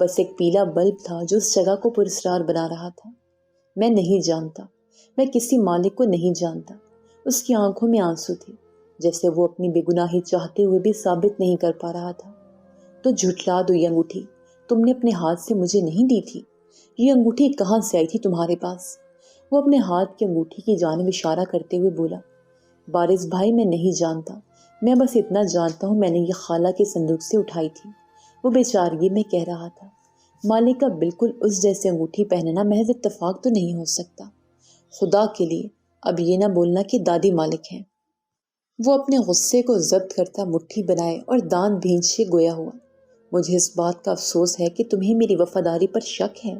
بس ایک پیلا بلب تھا جو اس جگہ کو پراسرار بنا رہا تھا۔ میں نہیں جانتا، میں کسی مالک کو نہیں جانتا۔ اس کی آنکھوں میں آنسو تھے، جیسے وہ اپنی بے گناہی چاہتے ہوئے بھی ثابت نہیں کر پا رہا تھا۔ تو جھٹلا دو یہ انگوٹھی، تم نے اپنے ہاتھ سے مجھے نہیں دی تھی۔ یہ انگوٹھی کہاں سے آئی تھی تمہارے پاس؟ وہ اپنے ہاتھ کی انگوٹھی کی جانب اشارہ کرتے ہوئے بولا، بارش بھائی میں نہیں جانتا، میں بس اتنا جانتا ہوں میں نے یہ خالہ کے صندوق سے اٹھائی تھی۔ وہ بیچارگی میں کہہ رہا تھا، مالک کا بالکل اس جیسے انگوٹھی پہننا محض اتفاق تو نہیں ہو سکتا۔ خدا کے لیے اب یہ نہ بولنا کہ دادی مالک ہیں۔ وہ اپنے غصے کو ضبط کرتا مٹھی بنائے اور دانت بھینچے گویا ہوا، مجھے اس بات کا افسوس ہے کہ تمہیں میری وفاداری پر شک ہے۔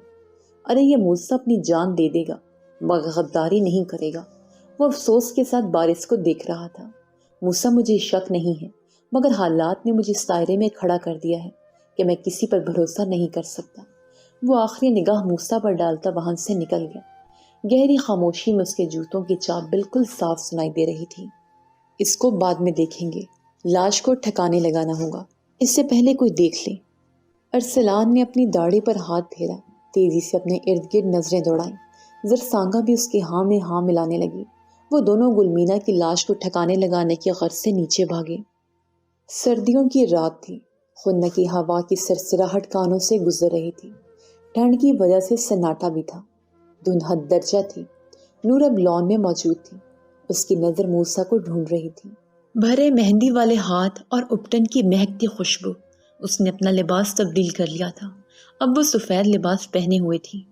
ارے یہ موسیٰ اپنی جان دے دے گا مگر غداری نہیں کرے گا۔ وہ افسوس کے ساتھ بارش کو دیکھ رہا تھا۔ موسیٰ مجھے شک نہیں ہے، مگر حالات نے مجھے اس دائرے میں کھڑا کر دیا ہے کہ میں کسی پر بھروسہ نہیں کر سکتا۔ وہ آخری نگاہ موسیٰ پر ڈالتا وہاں سے نکل گیا۔ گہری خاموشی میں اس کے جوتوں کی چاپ بالکل صاف سنائی دے رہی تھی۔ اس کو بعد میں دیکھیں گے، لاش کو ٹھکانے لگانا ہوگا، اس سے پہلے کوئی دیکھ لے۔ ارسلان نے اپنی داڑھی پر ہاتھ پھیرا، تیزی سے اپنے ارد گرد نظریں دوڑائیں۔ زرسانگا بھی اس کے ہاں میں ہاں ملانے لگی۔ وہ دونوں گلمینا کی لاش کو ٹھکانے لگانے کی غرض سے نیچے بھاگے۔ سردیوں کی رات تھی، خنکی ہوا کی سرسراہٹ کانوں سے گزر رہی تھی۔ ٹھنڈ کی وجہ سے سناٹا بھی تھا، دھند حد درجہ تھی۔ نور اب لان میں موجود تھی، اس کی نظر موسیٰ کو ڈھونڈ رہی تھی۔ بھرے مہندی والے ہاتھ اور اپٹن کی مہکتی خوشبو۔ اس نے اپنا لباس تبدیل کر لیا تھا، اب وہ سفید لباس پہنے ہوئے تھی۔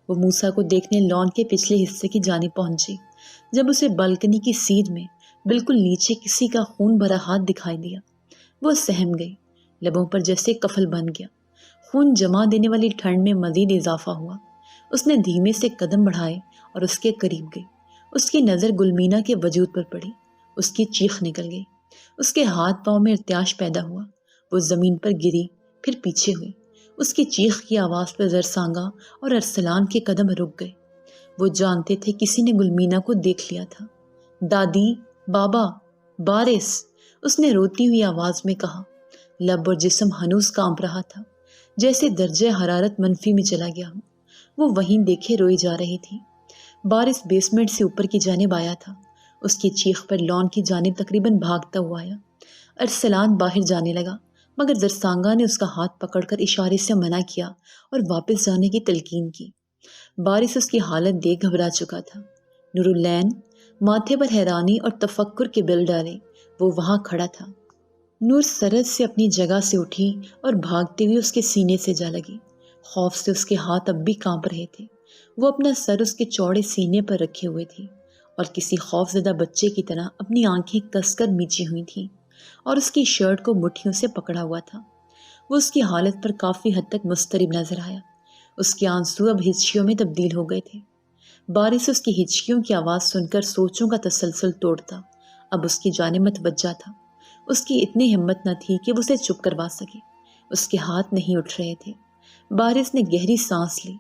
وہ موسیٰ کو دیکھنے لان کے پچھلے حصے کی جانب پہنچی۔ جب اسے بالکنی کی سیدھ میں بالکل نیچے کسی کا خون بھرا ہاتھ دکھائی دیا، وہ سہم گئی، لبوں پر جیسے کفل بن گیا۔ خون جما دینے والی ٹھنڈ میں مزید اضافہ ہوا۔ اس نے دھیمے سے قدم بڑھائے اور اس کے قریب گئی۔ اس کی نظر گلمینا کے وجود پر پڑی، اس کی چیخ نکل گئی، اس کے ہاتھ پاؤں میں ارتعاش پیدا ہوا۔ وہ زمین پر گری، پھر پیچھے ہوئی۔ اس کی چیخ کی آواز پر زرسانگا اور ارسلان کے قدم رک گئے۔ وہ جانتے تھے کسی نے گلمینا کو دیکھ لیا تھا۔ دادی، بابا، بارش، اس نے روتی ہوئی آواز میں کہا۔ لب اور جسم ہنوز کانپ رہا تھا، جیسے درجہ حرارت منفی میں چلا گیا ہو۔ وہ وہیں دیکھے روئی جا رہی تھی۔ بارش بیسمنٹ سے اوپر کی جانب آیا تھا، اس کی چیخ پر لان کی جانب تقریباً بھاگتا ہوا آیا۔ ارسلان باہر جانے لگا، مگر زرسانگا نے اس کا ہاتھ پکڑ کر اشارے سے منع کیا اور واپس جانے کی تلقین کی۔ بارش اس کی حالت دیکھ گھبرا چکا تھا۔ نور العین ماتھے پر حیرانی اور تفکر کے بل ڈالے وہ وہاں کھڑا تھا۔ نور سرد سے اپنی جگہ سے اٹھی اور بھاگتے ہوئے اس کے سینے سے جا لگی۔ خوف سے اس کے ہاتھ اب بھی کانپ رہے تھے۔ وہ اپنا سر اس کے چوڑے سینے پر رکھے ہوئے تھی اور کسی خوف زدہ بچے کی طرح اپنی آنکھیں کس کر میچی ہوئی تھیں اور اس کی شرٹ کو مٹھیوں سے پکڑا ہوا تھا۔ وہ اس کی حالت پر کافی حد تک مضطرب نظر آیا۔ اس کے آنسو اب ہچکیوں میں تبدیل ہو گئے تھے۔ بارش اس کی ہچکیوں کی آواز سن کر سوچوں کا تسلسل توڑتا اب اس کی جانب متوجہ تھا۔ اس کی اتنی ہمت نہ تھی کہ وہ اسے چپ کروا سکے۔ اس کے ہاتھ نہیں اٹھ رہے تھے۔ بارش نے گہری سانس لی۔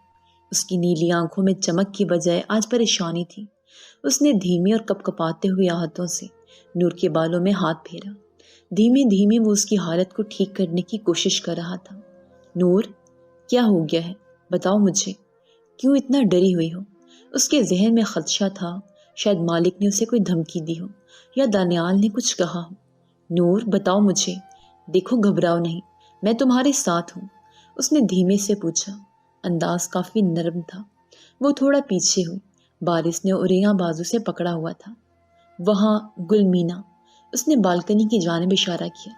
اس کی نیلی آنکھوں میں چمک کی بجائے آج پریشانی تھی۔ اس نے دھیمی اور کپ کپاتے ہوئے ہاتھوں سے نور کے بالوں میں ہاتھ پھیرا۔ دھیمے دھیمے وہ اس کی حالت کو ٹھیک کرنے کی کوشش کر رہا تھا۔ نور، کیا ہو گیا ہے؟ بتاؤ مجھے، کیوں اتنا ڈری ہوئی ہو؟ اس کے ذہن میں خدشہ تھا، شاید مالک نے اسے کوئی دھمکی دی ہو یا دانیال نے کچھ کہا ہو۔ نور، بتاؤ مجھے، دیکھو گھبراؤ نہیں، میں تمہارے ساتھ ہوں۔ اس نے دھیمے سے پوچھا، انداز کافی نرم تھا۔ وہ تھوڑا پیچھے ہوئی۔ بارش نے اریاں بازو سے پکڑا ہوا تھا۔ وہاں گلمینا، اس نے بالکنی کی جانب اشارہ کیا۔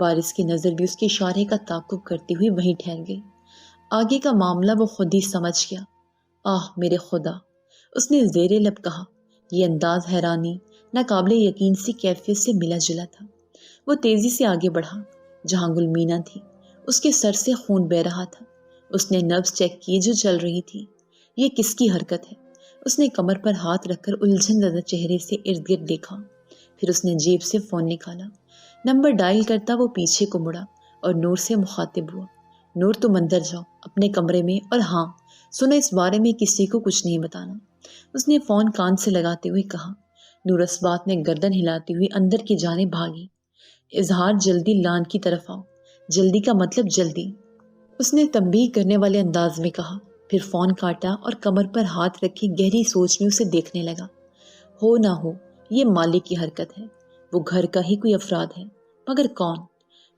بارش کی نظر بھی اس کے اشارے کا تعاقب کرتے ہوئے وہیں ٹھہر گئی۔ آگے کا معاملہ وہ خود ہی سمجھ گیا۔ آہ میرے خدا، اس نے زیر لب کہا۔ یہ انداز حیرانی، ناقابل یقین سی کیفیت سے ملا جلا تھا۔ وہ تیزی سے آگے بڑھا جہاں گلمینا تھی۔ اس کے سر سے خون بہہ رہا تھا۔ اس نے نبض چیک کی جو چل رہی تھی۔ یہ کس کی حرکت ہے؟ اس نے کمر پر ہاتھ رکھ کر الجھن زدہ چہرے سے ارد گرد دیکھا، پھر اس نے جیب سے فون نکالا۔ نمبر ڈائل کرتا وہ پیچھے کو مڑا اور نور سے مخاطب ہوا۔ نور، تم اندر جاؤ اپنے کمرے میں، اور ہاں سنو، اس بارے میں کسی کو کچھ نہیں بتانا۔ اس نے فون کان سے لگاتے ہوئے کہا۔ نور اس بات میں گردن ہلاتی ہوئی اندر کی جانب بھاگی۔ اظہار، جلدی لان کی طرف آؤ، جلدی کا مطلب جلدی۔ اس نے تنبیہ کرنے والے انداز میں کہا، پھر فون کاٹا اور کمر پر ہاتھ رکھے گہری سوچ میں اسے دیکھنے لگا۔ ہو نہ ہو یہ مالک کی حرکت ہے، وہ گھر کا ہی کوئی افراد ہے، مگر کون؟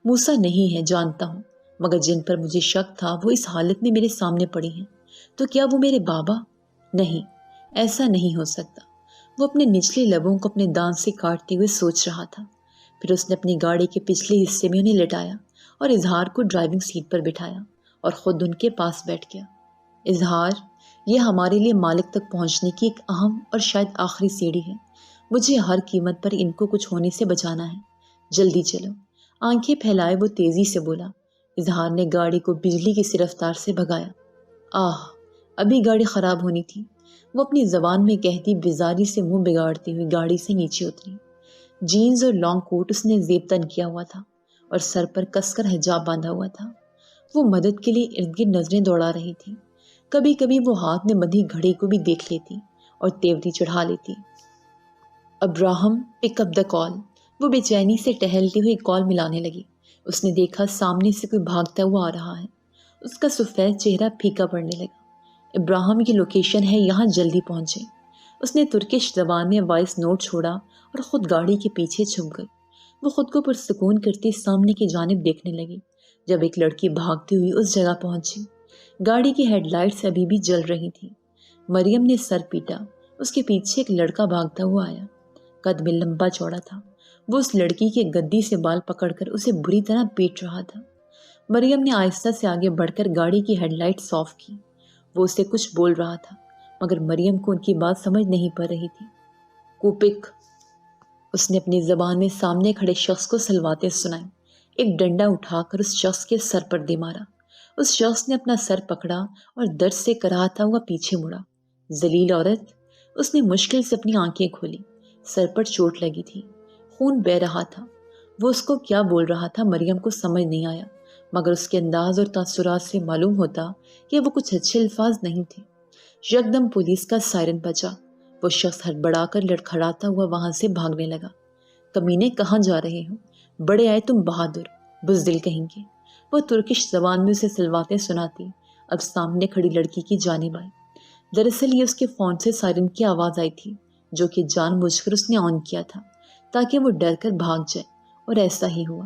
موسیٰ نہیں ہے، جانتا ہوں، مگر جن پر مجھے شک تھا وہ اس حالت میں میرے سامنے پڑی ہیں، تو کیا وہ میرے بابا؟ نہیں، ایسا نہیں ہو سکتا۔ وہ اپنے نچلے لبوں کو اپنے دانت سے کاٹتے ہوئے سوچ رہا تھا۔ پھر اس نے اپنی گاڑی کے پچھلے حصے میں انہیں لٹایا اور اظہار کو ڈرائیونگ سیٹ پر بٹھایا اور خود ان کے پاس بیٹھ گیا۔ اظہار، یہ ہمارے لیے مالک تک پہنچنے کی ایک اہم اور شاید آخری سیڑھی ہے۔ مجھے ہر قیمت پر ان کو کچھ ہونے سے بچانا ہے۔ جلدی چلو۔ آنکھیں پھیلائے وہ تیزی سے بولا۔ اظہار نے گاڑی کو بجلی کی سی رفتار سے بھگایا۔ ابھی گاڑی خراب ہونی تھی، وہ اپنی زبان میں کہتی بیزاری سے منہ بگاڑتی ہوئی گاڑی سے نیچے اتری۔ جینز اور لانگ کوٹ اس نے زیب تن کیا ہوا تھا اور سر پر کس کر حجاب باندھا ہوا تھا۔ وہ مدد کے لیے ارد گرد نظریں دوڑا رہی تھی۔ کبھی کبھی وہ ہاتھ میں بندھی گھڑی کو بھی دیکھ لیتی اور تیوری چڑھا لیتی۔ ابراہم، پک اپ دا کال۔ وہ بے چینی سے ٹہلتی ہوئی کال ملانے لگی۔ اس نے دیکھا سامنے سے کوئی بھاگتا ہوا آ رہا ہے۔ اس کا سفید چہرہ پھیکا پڑنے لگا۔ ابراہم کی لوکیشن ہے، یہاں جلدی پہنچے۔ اس نے ترکش زبان میں وائس نوٹ چھوڑا اور خود گاڑی کے پیچھے چھپ گئی۔ وہ خود کو پرسکون کرتی سامنے کی جانب دیکھنے لگی جب ایک لڑکی بھاگتی ہوئی اس جگہ پہنچی۔ گاڑی کی ہیڈ لائٹس ابھی بھی جل رہی تھی۔ مریم نے سر پیٹا۔ اس کے پیچھے ایک لڑکا بھاگتا ہوا آیا۔ قد میں لمبا چوڑا تھا۔ وہ اس لڑکی کے گدی سے بال پکڑ کر اسے بری طرح پیٹ رہا تھا۔ مریم نے آہستہ سے آگے بڑھ کر گاڑی کی ہیڈ لائٹس آف کی۔ وہ اسے کچھ بول رہا تھا مگر مریم کو ان کی بات سمجھ نہیں پا رہی تھی۔ کوپک، اس نے اپنی زبان میں سامنے کھڑے شخص کو سلواتیں سنائی۔ ایک ڈنڈا اٹھا کر اس شخص کے سر پر دے مارا۔ اس شخص نے اپنا سر پکڑا اور درد سے کراہتا ہوا پیچھے مڑا۔ ذلیل عورت، اس نے مشکل سے اپنی آنکھیں کھولی۔ سر پر چوٹ لگی تھی، خون بہہ رہا تھا۔ وہ اس کو کیا بول رہا تھا مریم کو سمجھ نہیں آیا، مگر اس کے انداز اور تاثرات سے معلوم ہوتا کہ وہ کچھ اچھے الفاظ نہیں تھے۔ یکدم پولیس کا سائرن بجا۔ وہ شخص ہڑبڑا کر لڑکھڑاتا ہوا وہاں سے بھاگنے لگا۔ کمینے، کہاں جا رہے ہو؟ بڑے آئے تم بہادر، بزدل کہیں گے۔ وہ ترکش زبان میں اسے سلواتیں سناتی اب سامنے کھڑی لڑکی کی جانب آئی۔ دراصل یہ اس کے فون سے سائرن کی آواز آئی تھی جو کہ جان بوجھ کر اس نے آن کیا تھا تاکہ وہ ڈر کر بھاگ جائے، اور ایسا ہی ہوا۔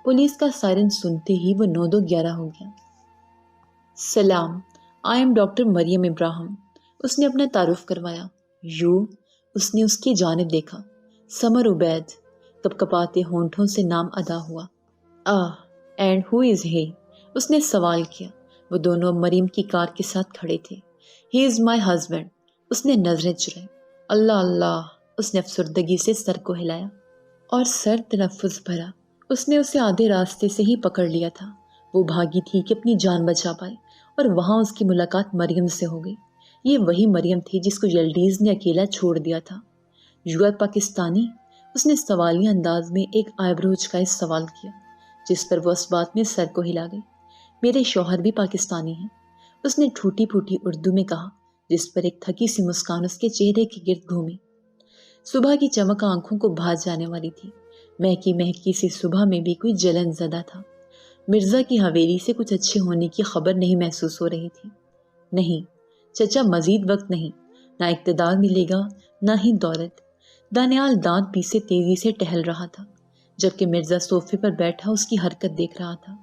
پولیس کا سائرن سنتے ہی وہ 9-2-11 ہو گیا۔ سلام، I am doctor Maryam Abraham. اس نے اپنا تعارف کروایا۔ یو، اس نے اس کی جانب دیکھا۔ سمر عبید، کپ کپاتے ہونٹوں سے نام ادا ہوا۔ اینڈ ہو از ہی؟ اس نے سوال کیا۔ وہ دونوں مریم کی کار کے ساتھ کھڑے تھے۔ ہی از مائی ہسبینڈ۔ اس نے نظریں چرائی۔ اللہ اللہ، اس نے افسردگی سے سر کو ہلایا اور سر تنفس بھرا۔ اس نے اسے آدھے راستے سے ہی پکڑ لیا تھا۔ وہ بھاگی تھی کہ اپنی جان بچا پائے، اور وہاں اس کی ملاقات مریم سے ہو گئی۔ یہ وہی مریم تھی جس کو یلڈیز نے اکیلا چھوڑ دیا تھا۔ You are Pakistani? اس نے سوالیہ انداز میں ایک آئبروج کا سوال کیا، جس پر وہ اس بات میں سر کو ہلا گئی۔ میرے شوہر بھی پاکستانی ہیں، اس نے ٹھوٹی پھوٹی اردو میں کہا، جس پر ایک تھکی سی مسکان اس کے چہرے کے گرد گھومی۔ صبح کی چمک آنکھوں کو بھا جانے والی تھی۔ مہکی مہکی سی صبح میں بھی کوئی جلن زدہ تھا۔ مرزا کی حویلی سے کچھ اچھے ہونے کی خبر نہیں محسوس ہو رہی تھی۔ نہیں چچا، مزید وقت نہیں، نہ اقتدار ملے گا نہ ہی دولت۔ دانیال دانت پیسے تیزی سے ٹہل رہا تھا، جبکہ مرزا صوفے پر بیٹھا اس کی حرکت دیکھ رہا تھا۔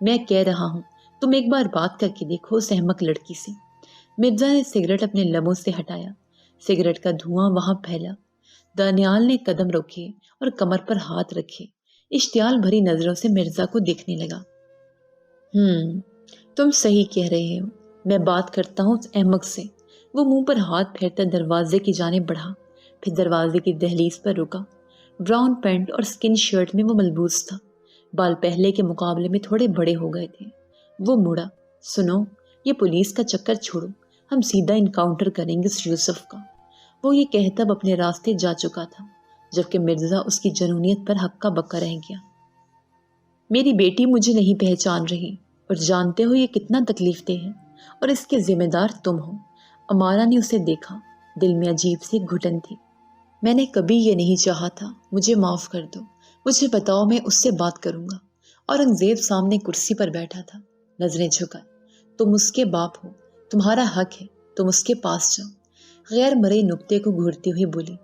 میں کہہ رہا ہوں تم ایک بار بات کر کے دیکھو اس احمق لڑکی سے۔ مرزا نے سگریٹ اپنے لبوں سے ہٹایا۔ سگریٹ کا دھواں وہاں پھیلا۔ دانیال نے قدم روکے اور کمر پر ہاتھ رکھے، اشتعال بھری نظروں سے مرزا کو دیکھنے لگا۔ تم صحیح کہہ رہے ہو، میں بات کرتا ہوں اس احمق سے۔ وہ منہ پر ہاتھ پھیرتا دروازے کی جانب بڑھا، پھر دروازے کی دہلیز پر رکا۔ براؤن پینٹ اور سکن شرٹ میں وہ ملبوس تھا۔ بال پہلے کے مقابلے میں تھوڑے بڑے ہو گئے تھے۔ وہ مڑا۔ سنو، یہ پولیس کا چکر چھوڑو، ہم سیدھا انکاؤنٹر کریں گے اس یوسف کا۔ وہ یہ کہتا اب اپنے راستے جا چکا تھا، جبکہ مرزا اس کی جنونیت پر ہکا بکا رہ گیا۔ میری بیٹی مجھے نہیں پہچان رہی، اور جانتے ہو یہ کتنا تکلیف دہ ہے، اور اس کے ذمہ دار تم ہو۔ امارا نے اسے دیکھا، دل میں عجیب سی گھٹن تھی۔ میں نے کبھی یہ نہیں چاہا تھا، مجھے معاف کر دو، مجھے بتاؤ، میں اس سے بات کروں گا۔ اورنگزیب سامنے کرسی پر بیٹھا تھا۔ نظریں جھکائے. تم اس کے باپ ہو, تمہارا حق ہے, تم اس کے پاس جاؤ. غیر مرئی نکتے کو گھورتی ہوئی بولی.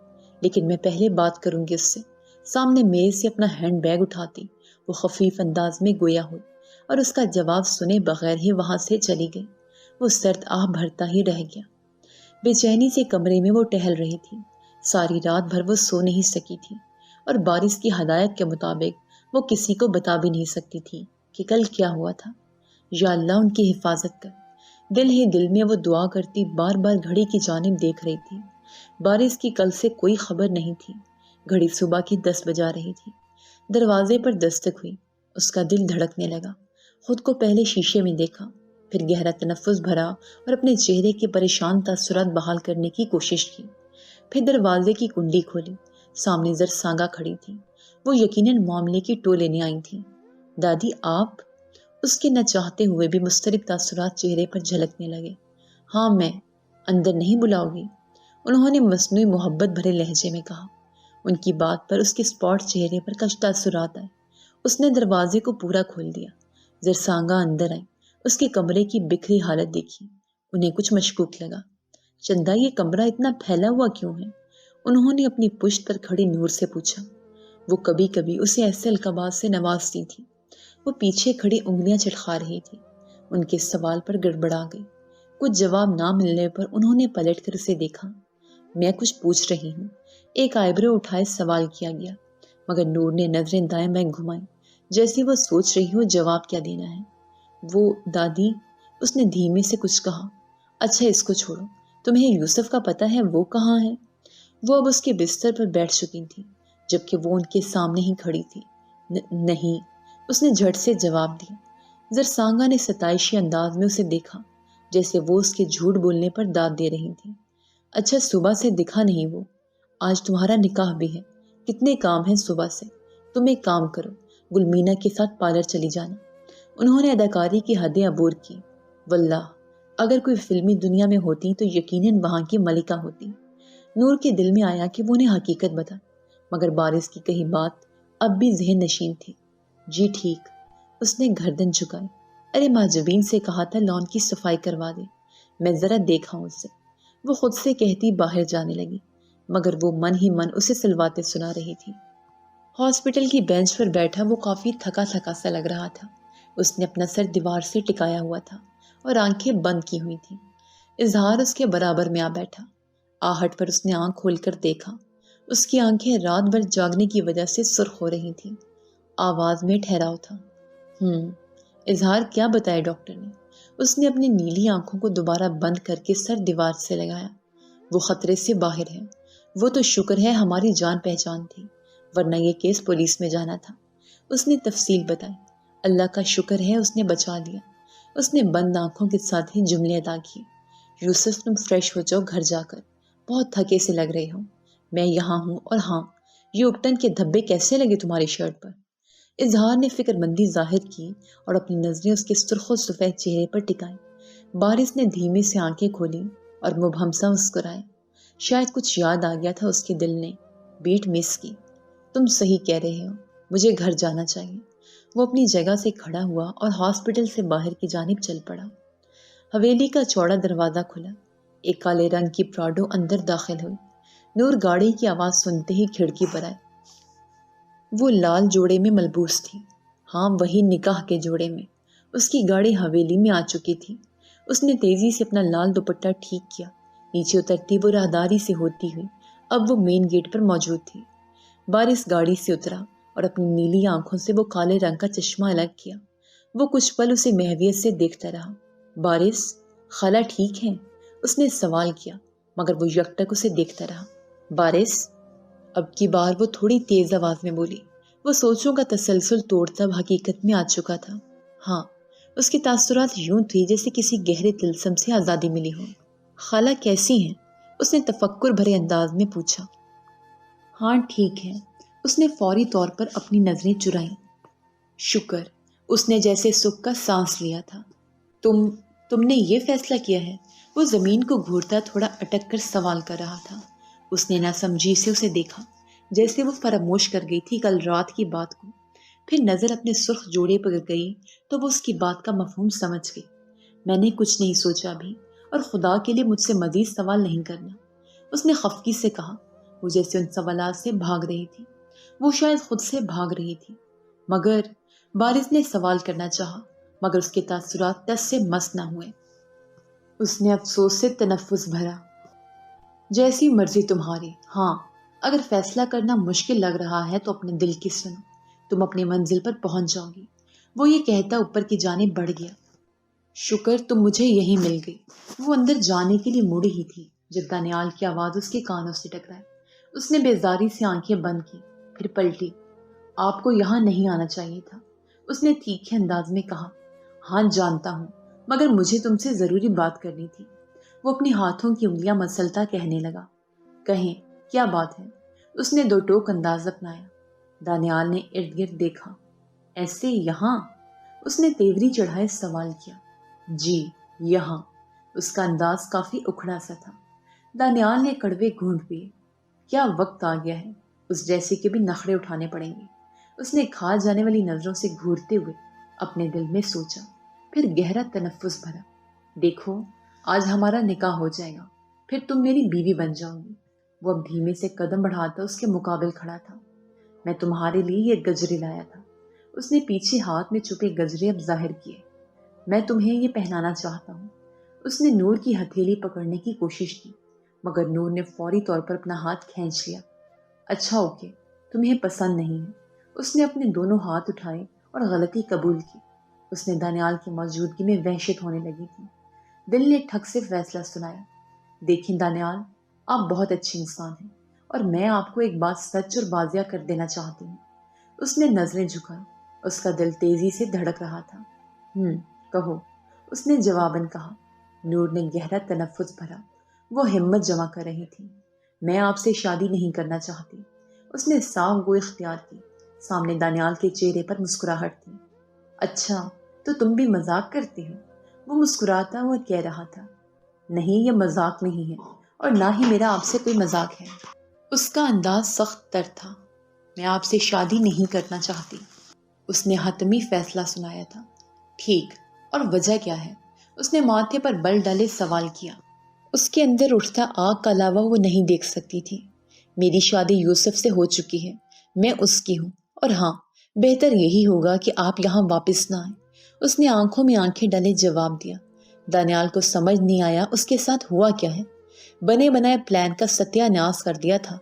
لیکن میں پہلے بات کروں گی اس سے. سامنے میز سے اپنا ہینڈ بیگ اٹھاتی وہ خفیف انداز میں گویا ہوئی اور اس کا جواب سنے بغیر ہی وہاں سے چلی گئی. وہ سرد آہ بھرتا ہی رہ گیا. بے چینی سے کمرے میں وہ ٹہل رہی تھی. ساری رات بھر وہ سو نہیں سکی تھی اور بارش کی ہدایت کے مطابق وہ کسی کو بتا بھی نہیں سکتی تھی کہ کل کیا ہوا تھا. یا اللہ ان کی حفاظت کر. دل ہی دل میں وہ دعا کرتی بار بار گھڑی کی جانب دیکھ رہی تھی. بارش کی کل سے کوئی خبر نہیں تھی. گھڑی صبح کی 10 بجا رہی تھی. دروازے پر دستک ہوئی. اس کا دل دھڑکنے لگا. خود کو پہلے شیشے میں دیکھا, پھر گہرا تنفس بھرا اور اپنے چہرے کے پریشان تاثرات بحال کرنے کی کوشش کی. پھر دروازے کی کنڈی کھولی. سامنے زرسانگا کھڑی تھی. وہ یقیناً معاملے کی ٹو لینے آئی تھی. دادی آپ؟ اس کے نہ چاہتے ہوئے بھی مختلف تاثرات چہرے پر جھلکنے لگے. ہاں میں. اندر نہیں بلاؤ گی؟ انہوں نے مصنوعی محبت بھرے لہجے میں کہا. ان کی بات پر اس کے اسپاٹ چہرے پر کچھ تاثرات آئے. اس نے دروازے کو پورا کھول دیا. زرسانگا اندر آئی. اس کے کمرے کی بکھری حالت دیکھی. انہیں کچھ مشکوک لگا. چندا یہ کمرہ اتنا پھیلا ہوا کیوں ہے؟ انہوں نے اپنی پشت پر کھڑی نور سے پوچھا. وہ کبھی کبھی اسے ایسے القابات سے نوازتی تھی. وہ پیچھے کھڑی انگلیاں چٹخا رہی تھی. ان کے سوال پر گڑبڑا گئی. کچھ جواب نہ ملنے پر انہوں نے پلٹ کر اسے دیکھا. میں کچھ پوچھ رہی ہوں. ایک آئیبرو اٹھائے سوال کیا گیا, مگر نور نے نظریں دائیں بائیں گھمائیں جیسے وہ سوچ رہی ہو جواب کیا دینا ہے. وہ دادی, اس نے دھیمے سے کچھ کہا. اچھا اس کو چھوڑو, تمہیں یوسف کا پتہ ہے وہ کہاں ہے؟ وہ اب اس کے بستر پر بیٹھ چکی تھی جبکہ وہ ان کے سامنے ہی کھڑی تھی. نہیں, اس نے جھٹ سے جواب دیا. زرسانگا نے ستائشی انداز میں اسے دیکھا جیسے وہ اس کے جھوٹ بولنے پر داد دے رہی تھی. اچھا صبح سے دکھا نہیں وہ. آج تمہارا نکاح بھی ہے, کتنے کام ہیں صبح سے. تم ایک کام کرو, گلمینا کے ساتھ پارلر چلی جانا. انہوں نے اداکاری کی حدیں عبور کی. واللہ اگر کوئی فلمی دنیا میں ہوتی تو یقیناً وہاں کی ملکہ ہوتی. نور کے دل میں آیا کہ وہ انہیں حقیقت بتا, مگر بارش کی کہی بات اب بھی ذہن نشین تھی. جی ٹھیک. اس نے گردن جھکائی. ارے معجبین سے کہا تھا لان کی صفائی کروا دے, میں ذرا دیکھا ہوں اسے. وہ خود سے کہتی باہر جانے لگی, مگر وہ من ہی من اسے سلواتے سنا رہی تھی. ہاسپٹل کی بینچ پر بیٹھا وہ کافی تھکا تھکا سا لگ رہا تھا. اس نے اپنا سر دیوار سے ٹکایا ہوا تھا اور آنکھیں بند کی ہوئی تھیں. اظہار اس کے برابر میں آ بیٹھا. آہٹ پر اس نے آنکھ کھول کر دیکھا. اس کی آنکھیں رات بھر جاگنے کی وجہ سے سرخ ہو رہی تھیں. آواز میں ٹھہراؤ تھا. اظہار کیا بتایا ڈاکٹر نے؟ اس نے اپنی نیلی آنکھوں کو دوبارہ بند کر کے سر دیوار سے لگایا. وہ خطرے سے باہر ہے. وہ تو شکر ہے ہماری جان پہچان تھی, ورنہ یہ کیس پولیس میں جانا تھا. اس نے تفصیل بتائی. اللہ کا شکر ہے اس نے بچا لیا. اس نے بند آنکھوں کے ساتھ ہی جملے ادا کیے. یوسف تم فریش ہو جاؤ گھر جا کر, بہت تھکے سے لگ رہے ہو. میں یہاں ہوں. اور ہاں, یہ اپٹن کے دھبے کیسے لگے تمہاری شرٹ پر؟ اظہار نے فکر مندی ظاہر کی اور اپنی نظریں اس کے سرخ و سفید چہرے پر ٹکائیں. بارش نے دھیمے سے آنکھیں کھولی اور مبہم سا مسکرایا. شاید کچھ یاد آ گیا تھا اس کے دل نے. بیٹ مس کی. تم صحیح کہہ رہے ہو, مجھے گھر جانا چاہیے. وہ اپنی جگہ سے کھڑا ہوا اور ہاسپٹل سے باہر کی جانب چل پڑا. حویلی کا چوڑا دروازہ کھلا. ایک کالے رنگ کی پراڈو اندر داخل ہوئی. نور گاڑی کی آواز سنتے ہی کھڑکی پر آئے. وہ لال جوڑے میں ملبوس تھی. ہاں وہی نکاح کے جوڑے میں. اس کی گاڑی حویلی میں آ چکی تھی. اس نے تیزی سے اپنا لال دوپٹہ ٹھیک کیا. نیچے اترتی وہ راہداری سے ہوتی ہوئی اب وہ مین گیٹ پر موجود تھی. بارش گاڑی سے اترا اور اپنی نیلی آنکھوں سے وہ کالے رنگ کا چشمہ الگ کیا. وہ کچھ پل اسے محویت سے دیکھتا رہا. بارش, خالہ ٹھیک ہے؟ اس نے سوال کیا, مگر وہ یکٹک اسے دیکھتا رہا. بارش, اب کی بار وہ تھوڑی تیز آواز میں بولی. وہ سوچوں کا تسلسل توڑتا حقیقت میں آ چکا تھا. ہاں, اس کے تاثرات یوں تھی جیسے کسی گہرے طلسم سے آزادی ملی ہو. خالہ کیسی ہیں؟ اس نے تفکر بھرے انداز میں پوچھا. ہاں ٹھیک ہے. اس نے فوری طور پر اپنی نظریں چرائیں. شکر. اس نے جیسے سکھ کا سانس لیا تھا. تم نے یہ فیصلہ کیا ہے؟ وہ زمین کو گھورتا تھوڑا اٹک کر سوال کر رہا تھا. اس نے ناسمجھی سے اسے دیکھا جیسے وہ فراموش کر گئی تھی کل رات کی بات کو. پھر نظر اپنے سرخ جوڑے پر گئی تو وہ اس کی بات کا مفہوم سمجھ گئی۔ میں نے کچھ نہیں سوچا بھی، اور خدا کے لیے مجھ سے مزید سوال نہیں کرنا، اس نے خفگی سے کہا۔ وہ جیسے ان سوالات سے بھاگ رہی تھی، وہ شاید خود سے بھاگ رہی تھی۔ مگر بارش نے سوال کرنا چاہا، مگر اس کے تاثرات ٹس سے مس نہ ہوئے۔ اس نے افسوس سے تنفس بھرا۔ جیسی مرضی تمہاری، ہاں اگر فیصلہ کرنا مشکل لگ رہا ہے تو اپنے دل کی سنو، تم اپنی منزل پر پہنچ جاؤ گی۔ وہ یہ کہتا اوپر کی جانب بڑھ گیا۔ شکر تم مجھے یہی مل گئی۔ وہ اندر جانے کے لیے مڑی ہی تھی جب دانیال کی آواز اس کے کانوں سے ٹکرائی۔ اس نے بیزاری سے آنکھیں بند کی، پھر پلٹی۔ آپ کو یہاں نہیں آنا چاہیے تھا، اس نے تیکھے انداز میں کہا۔ ہاں جانتا ہوں، مگر مجھے تم سے ضروری بات کرنی تھی۔ وہ اپنی ہاتھوں کی انگلیاں مسلتا کہنے لگا۔ کہیں کیا بات ہے؟ اس نے دو ٹوک انداز اپنایا۔ دانیال نے ارد گرد دیکھا۔ ایسے یہاں؟ اس نے تیوری چڑھائے سوال کیا۔ جی یہاں۔ اس کا انداز کافی اکھڑا سا تھا۔ دانیال نے کڑوے گھونٹ پیے۔ کیا وقت آ گیا ہے، اس جیسے کے بھی نخرے اٹھانے پڑیں گے، اس نے کھا جانے والی نظروں سے گھورتے ہوئے اپنے دل میں سوچا، پھر گہرا تنفس بھرا۔ دیکھو آج ہمارا نکاح ہو جائے گا، پھر تم میری بیوی بن جاؤ گی۔ وہ اب دھیمے سے قدم بڑھاتا اس کے مقابل کھڑا تھا۔ میں تمہارے لیے یہ گجرے لایا تھا۔ اس نے پیچھے ہاتھ میں چھپے گجرے اب ظاہر کیے۔ میں تمہیں یہ پہنانا چاہتا ہوں۔ اس نے نور کی ہتھیلی پکڑنے کی کوشش کی، مگر نور نے فوری طور پر اپنا ہاتھ کھینچ لیا۔ اچھا اوکے، تمہیں پسند نہیں ہے۔ اس نے اپنے دونوں ہاتھ اٹھائے اور غلطی قبول کی۔ اس نے دانیال کی موجودگی میں وحشت ہونے لگی تھی۔ دل نے ٹھک سے فیصلہ سنایا۔ دیکھیں دانیال، آپ بہت اچھی انسان ہیں، اور میں آپ کو ایک بات سچ اور واضح کر دینا چاہتی ہوں۔ اس نے نظریں جھکائی، اس کا دل تیزی سے دھڑک رہا تھا۔ کہو، اس نے جواباً کہا۔ نور نے گہرا تنفس بھرا۔ وہ ہمت جمع کر رہی تھی۔ میں آپ سے شادی نہیں کرنا چاہتی۔ اس نے صاف گوئی اختیار کی۔ سامنے دانیال کے چہرے پر مسکراہٹ تھی۔ اچھا تو تم بھی مذاق کرتی ہو؟ وہ مسکراتا ہوا کہہ رہا تھا۔ نہیں، یہ مذاق نہیں ہے، اور نہ ہی میرا آپ سے کوئی مذاق ہے۔ اس کا انداز سخت تر تھا۔ میں آپ سے شادی نہیں کرنا چاہتی۔ اس نے حتمی فیصلہ سنایا تھا۔ ٹھیک، اور وجہ کیا ہے؟ اس نے ماتھے پر بل ڈالے سوال کیا۔ اس کے اندر اٹھتا آگ کا لاوا وہ نہیں دیکھ سکتی تھی۔ میری شادی یوسف سے ہو چکی ہے، میں اس کی ہوں، اور ہاں بہتر یہی ہوگا کہ آپ یہاں واپس نہ آئیں۔ اس نے آنکھوں میں آنکھیں ڈالے جواب دیا۔ دانیال کو سمجھ نہیں آیا اس کے ساتھ ہوا کیا ہے۔ بنے بنائے پلان کا ستیہ ناش کر دیا تھا۔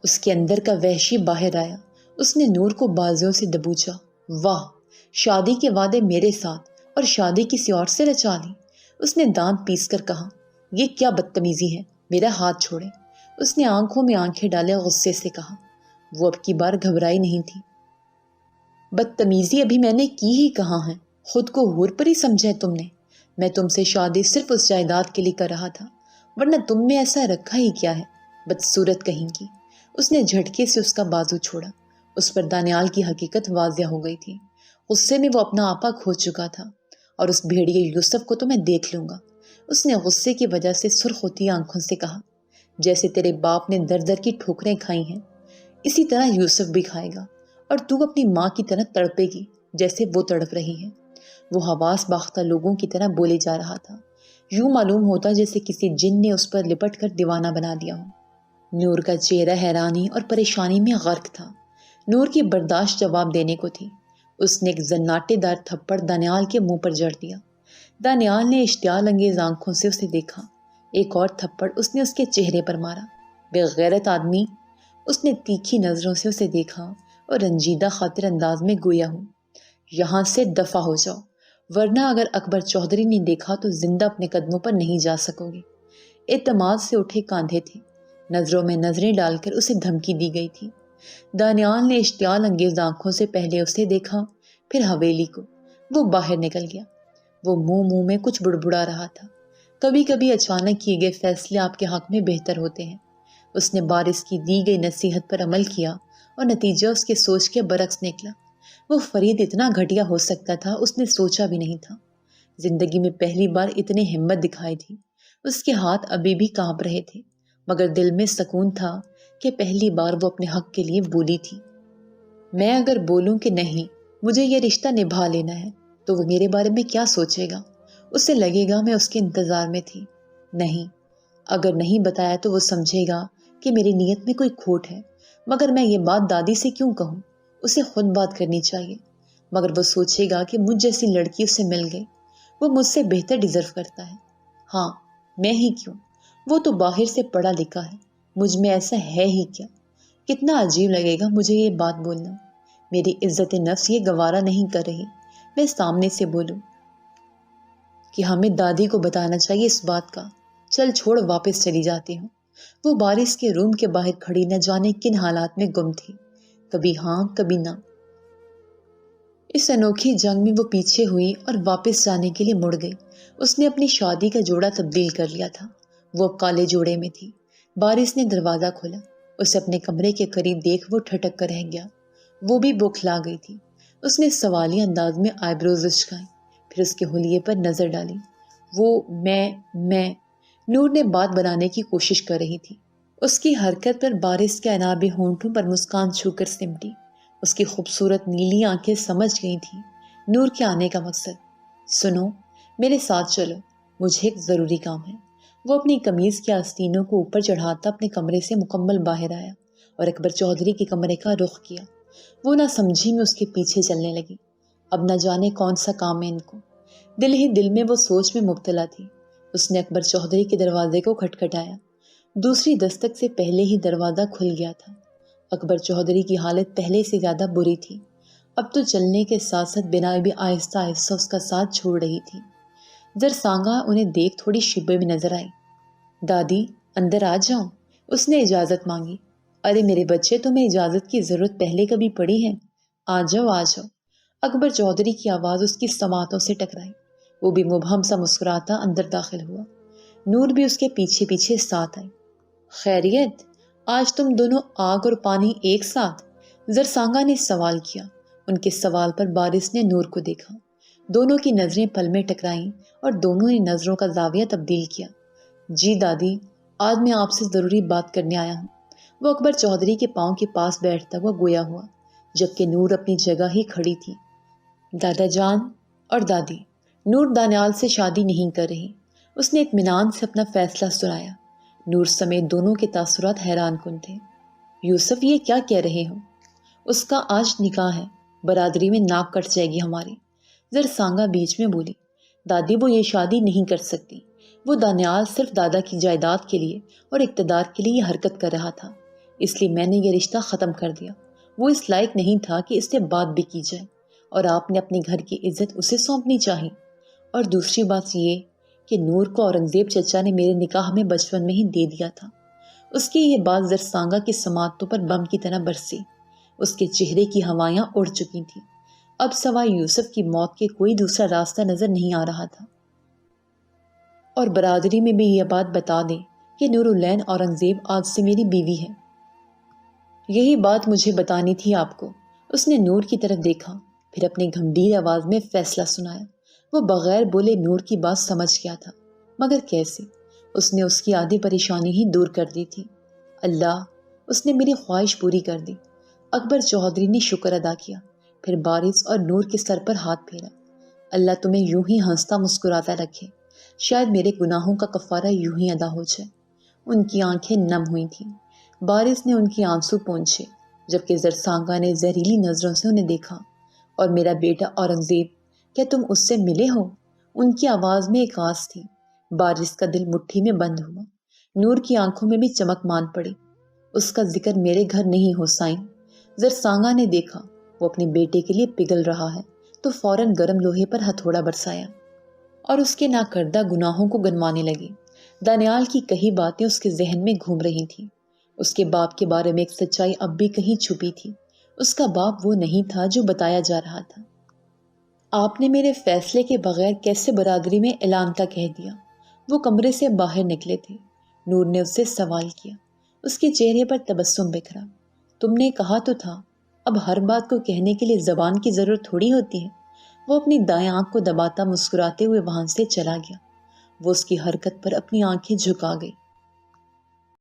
اس کے اندر کا وحشی باہر آیا۔ اس نے نور کو بازوؤں سے دبوچا۔ واہ، شادی کے وعدے میرے ساتھ اور شادی کسی اور سے رچا لی۔ اس نے دانت پیس کر کہا۔ یہ کیا بدتمیزی ہے، میرا ہاتھ چھوڑے۔ اس نے آنکھوں میں آنکھیں ڈالے غصے سے کہا۔ وہ اب کی بار گھبرائی نہیں تھی۔ بدتمیزی ابھی میں نے کی ہی کہاں ہے، خود کو حور پری سمجھا تم نے؟ میں تم سے شادی صرف اس جائیداد کے لیے کر رہا تھا، ورنہ تم میں ایسا رکھا ہی کیا ہے، بدصورت کہیں کی۔ اس نے جھٹکے سے اس کا بازو چھوڑا۔ اس پر دانیال کی حقیقت واضح ہو گئی تھی۔ غصے میں وہ اپنا آپا کھو چکا تھا، اور اس بھیڑیے یوسف کو تو میں دیکھ لوں گا۔ اس نے غصے کی وجہ سے سرخ ہوتی آنکھوں سے کہا۔ جیسے تیرے باپ نے در در کی ٹھوکریں کھائی ہیں، اسی طرح یوسف بھی کھائے گا، اور تو اپنی ماں کی طرح تڑپے گی جیسے وہ تڑپ رہی ہے۔ وہ حواس باختہ لوگوں کی طرح بولے جا رہا تھا، یوں معلوم ہوتا جیسے کسی جن نے اس پر لپٹ کر دیوانہ بنا دیا ہو۔ نور کا چہرہ حیرانی اور پریشانی میں غرق تھا۔ نور کی برداشت جواب دینے کو تھی۔ اس نے ایک زناٹے دار تھپڑ دانیال کے منہ پر جڑ دیا۔ دانیال نے اشتعال انگیز آنکھوں سے اسے دیکھا۔ ایک اور تھپڑ اس نے اس کے چہرے پر مارا۔ بے غیرت آدمی! اس نے تیکھی نظروں سے اسے دیکھا اور رنجیدہ خاطر انداز میں گویا ہوں، یہاں سے دفع ہو جاؤ، ورنہ اگر اکبر چودھری نے دیکھا تو زندہ اپنے قدموں پر نہیں جا سکو گے۔ اعتماد سے اٹھے کاندھے تھے، نظروں میں نظریں ڈال کر اسے دھمکی دی گئی تھی۔ دانیال نے اشتعال انگیز آنکھوں سے پہلے اسے دیکھا، پھر حویلی کو۔ وہ باہر نکل گیا۔ وہ منہ میں کچھ بڑبڑا رہا تھا۔ کبھی کبھی اچانک کیے گئے فیصلے آپ کے حق میں بہتر ہوتے ہیں۔ اس نے بارش کی دی گئی نصیحت پر عمل کیا اور نتیجہ اس کے سوچ کے برعکس نکلا۔ وہ فرید اتنا گھٹیا ہو سکتا تھا اس نے سوچا بھی نہیں تھا۔ زندگی میں پہلی بار اتنے ہمت دکھائی تھی۔ اس کے ہاتھ ابھی بھی کانپ رہے تھے، مگر دل میں سکون تھا کہ پہلی بار وہ اپنے حق کے لیے بولی تھی۔ میں اگر بولوں کہ نہیں مجھے یہ رشتہ نبھا لینا ہے تو وہ میرے بارے میں کیا سوچے گا؟ اسے لگے گا میں اس کے انتظار میں تھی۔ نہیں، اگر نہیں بتایا تو وہ سمجھے گا کہ میری نیت میں کوئی کھوٹ ہے۔ مگر میں یہ بات دادی سے کیوں کہوں؟ اسے خود بات کرنی چاہیے۔ مگر وہ سوچے گا کہ مجھ جیسی لڑکی اسے مل گئی، وہ مجھ سے بہتر ڈیزرو کرتا ہے۔ ہاں، میں ہی کیوں؟ وہ تو باہر سے پڑھا لکھا ہے، مجھ میں ایسا ہے ہی کیا؟ کتنا عجیب لگے گا مجھے یہ بات بولنا۔ میری عزت نفس یہ گوارا نہیں کر رہی میں سامنے سے بولوں کہ ہمیں دادی کو بتانا چاہیے اس بات کا۔ چل چھوڑ، واپس چلی جاتی ہوں۔ وہ بارش کے روم کے باہر کھڑی نہ جانے کن حالات میں گم تھی، کبھی ہاں کبھی نہ۔ اس انوکھی جنگ میں وہ پیچھے ہوئی اور واپس جانے کے لیے مڑ گئی۔ اس نے اپنی شادی کا جوڑا تبدیل کر لیا تھا، وہ اب کالے جوڑے میں تھی۔ بارش نے دروازہ کھولا، اسے اپنے کمرے کے قریب دیکھ وہ ٹھٹک کر رہ گیا۔ وہ بھی بوکھلا گئی تھی۔ اس نے سوالیہ انداز میں آئی بروز اچکائیں، پھر اس کے حلیے پر نظر ڈالی۔ وہ میں نور نے بات بنانے کی کوشش کر رہی تھی۔ اس کی حرکت پر بارش کے انابی ہونٹوں پر مسکان چھو کر سمٹی۔ اس کی خوبصورت نیلی آنکھیں سمجھ گئی تھیں نور کے آنے کا مقصد۔ سنو، میرے ساتھ چلو، مجھے ایک ضروری کام ہے۔ وہ اپنی قمیض کے آستینوں کو اوپر چڑھاتا اپنے کمرے سے مکمل باہر آیا اور اکبر چودھری کے کمرے کا رخ کیا۔ وہ نہ سمجھی میں اس کے پیچھے چلنے لگی۔ اب نہ جانے کون سا کام ہے ان کو۔ دل ہی دل میں وہ سوچ میں مبتلا تھی۔ اس نے اکبر چودھری کے دروازے کو کھٹکھٹایا۔ دوسری دستک سے پہلے ہی دروازہ کھل گیا تھا۔ اکبر چودھری کی حالت پہلے سے زیادہ بری تھی۔ اب تو چلنے کے ساتھ ساتھ بنا بھی آہستہ آہستہ اس کا ساتھ چھوڑ رہی تھی۔ زرسانگا انہیں دیکھ تھوڑی شبے میں نظر آئی۔ دادی، اندر آ جاؤں؟ اس نے اجازت مانگی۔ ارے میرے بچے، تمہیں اجازت کی ضرورت پہلے کبھی پڑی ہے؟ آ جاؤ آ جاؤ۔ اکبر چودھری کی آواز اس کی سماعتوں سے ٹکرائی۔ وہ بھی مبہم سا مسکراتا اندر داخل ہوا۔ نور بھی اس کے پیچھے پیچھے ساتھ آئی۔ خیریت؟ آج تم دونوں آگ اور پانی ایک ساتھ؟ زرسانگا نے سوال کیا۔ ان کے سوال پر بارش نے نور کو دیکھا۔ دونوں کی نظریں پل میں ٹکرائیں اور دونوں نے نظروں کا زاویہ تبدیل کیا۔ جی دادی، آج میں آپ سے ضروری بات کرنے آیا ہوں۔ وہ اکبر چودھری کے پاؤں کے پاس بیٹھتا ہوا گویا ہوا، جبکہ نور اپنی جگہ ہی کھڑی تھی۔ دادا جان اور دادی، نور دانیال سے شادی نہیں کر رہی۔ اس نے اطمینان سے اپنا فیصلہ سنایا۔ نور سمیت دونوں کے تاثرات حیران کن تھے۔ یوسف، یہ کیا کہہ رہے ہو؟ اس کا آج نکاح ہے، برادری میں ناک کٹ جائے گی ہماری۔ زرسانگا بیچ میں بولی۔ دادی، وہ یہ شادی نہیں کر سکتی۔ وہ دانیال صرف دادا کی جائیداد کے لیے اور اقتدار کے لیے یہ حرکت کر رہا تھا، اس لیے میں نے یہ رشتہ ختم کر دیا۔ وہ اس لائق نہیں تھا کہ اس سے بات بھی کی جائے، اور آپ نے اپنے گھر کی عزت اسے سونپنی چاہی۔ اور دوسری بات یہ کہ نور کو اورنگزیب چچا نے میرے نکاح میں بچپن میں ہی دے دیا تھا۔ اس کی یہ بات زرسانگا کی سماعتوں پر بم کی طرح برسی۔ اس کے چہرے کی ہوائیاں اڑ چکی تھیں۔ اب سوائے یوسف کی موت کے کوئی دوسرا راستہ نظر نہیں آ رہا تھا۔ اور برادری میں بھی یہ بات بتا دیں کہ نور العین اورنگزیب آج سے میری بیوی ہے۔ یہی بات مجھے بتانی تھی آپ کو۔ اس نے نور کی طرف دیکھا، پھر اپنی گھمبیر آواز میں فیصلہ سنایا۔ وہ بغیر بولے نور کی بات سمجھ گیا تھا، مگر کیسے؟ اس نے اس کی آدھی پریشانی ہی دور کر دی تھی۔ اللہ، اس نے میری خواہش پوری کر دی۔ اکبر چودھری نے شکر ادا کیا، پھر بارش اور نور کے سر پر ہاتھ پھیرا۔ اللہ تمہیں یوں ہی ہنستا مسکراتا رکھے، شاید میرے گناہوں کا کفارہ یوں ہی ادا ہو جائے۔ ان کی آنکھیں نم ہوئی تھیں۔ بارش نے ان کی آنسو پونچھے، جبکہ زرسانگا نے زہریلی نظروں سے انہیں دیکھا۔ اور میرا بیٹا اورنگزیب، کیا تم اس سے ملے ہو؟ ان کی آواز میں ایک آس تھی۔ بارش کا دل مٹھی میں بند ہوا۔ نور کی آنکھوں میں بھی چمک مان پڑی۔ اس کا ذکر میرے گھر نہیں ہو سائن۔ زرسانگا نے دیکھا وہ اپنے بیٹے کے لیے پگھل رہا ہے تو فوراً گرم لوہے پر ہتھوڑا برسایا اور اس کے ناکردہ گناہوں کو گنوانے لگی۔ دانیال کی کئی باتیں اس کے ذہن میں گھوم رہی تھیں۔ اس کے باپ کے بارے میں ایک سچائی اب بھی کہیں چھپی تھی۔ اس کا باپ وہ نہیں تھا جو بتایا جا رہا تھا۔ آپ نے میرے فیصلے کے بغیر کیسے برادری میں اعلان کا کہہ دیا؟ وہ کمرے سے باہر نکلے تھے۔ نور نے اس سے سوال کیا۔ اس کے چہرے پر تبسم بکھرا۔ تم نے کہا تو تھا، اب ہر بات کو کہنے کے لیے زبان کی ضرورت تھوڑی ہوتی ہے۔ وہ اپنی دائیں آنکھ کو دباتا مسکراتے ہوئے وہاں سے چلا گیا۔ وہ اس کی حرکت پر اپنی آنکھیں جھکا گئی۔